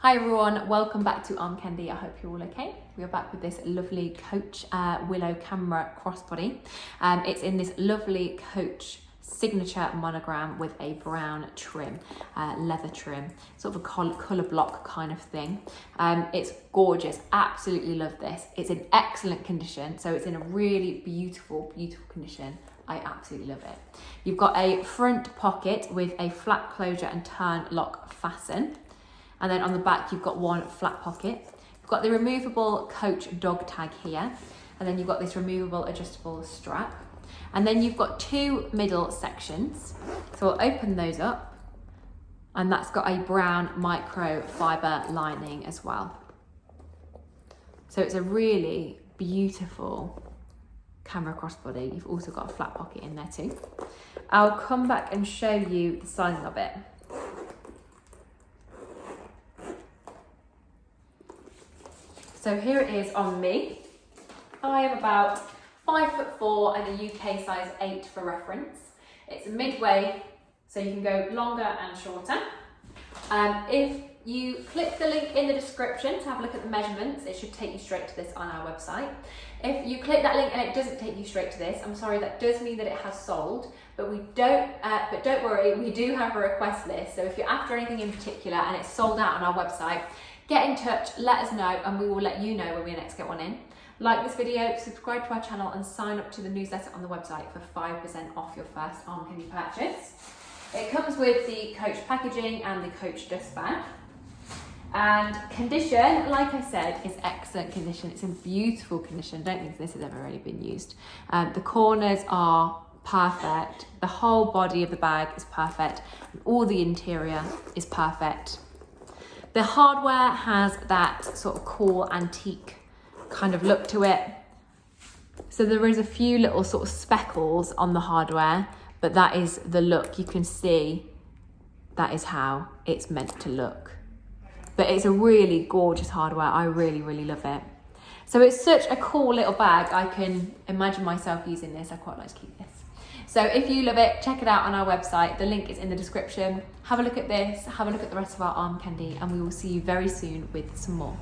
Hi everyone, welcome back to Armcandy. I hope you're all okay. We are back with this lovely Coach Willow camera crossbody. It's in this lovely Coach signature monogram with a brown trim, leather trim, sort of a colour block kind of thing. It's gorgeous, absolutely love this. It's in excellent condition, so it's in a really beautiful, beautiful condition. I absolutely love it. You've got a front pocket with a flap closure and turn lock fasten. And then on the back, you've got one flat pocket. You've got the removable Coach dog tag here. And then you've got this removable adjustable strap. And then you've got two middle sections. So we'll open those up. And that's got a brown microfiber lining as well. So it's a really beautiful camera crossbody. You've also got a flat pocket in there too. I'll come back and show you the sizing of it. So here it is on me. I am about 5'4" and a UK size 8 for reference. It's midway, so you can go longer and shorter. If you click the link in the description to have a look at the measurements, it should take you straight to this on our website. If you click that link and it doesn't take you straight to this, I'm sorry, that does mean that it has sold, but don't worry, we do have a request list. So if you're after anything in particular and it's sold out on our website, get in touch, let us know, and we will let you know when we next get one in. Like this video, subscribe to our channel, and sign up to the newsletter on the website for 5% off your first Armcandy purchase. It comes with the Coach packaging and the Coach dust bag. And condition, like I said, is excellent condition. It's in beautiful condition. Don't think this has ever really been used. The corners are perfect. The whole body of the bag is perfect. And all the interior is perfect. The hardware has that sort of cool antique kind of look to it. So there is a few little sort of speckles on the hardware, but that is the look. You can see that is how it's meant to look. But it's a really gorgeous hardware. I really, really love it. So it's such a cool little bag. I can imagine myself using this. I quite like to keep this. So if you love it, check it out on our website. The link is in the description. Have a look at this, have a look at the rest of our Armcandy, and we will see you very soon with some more.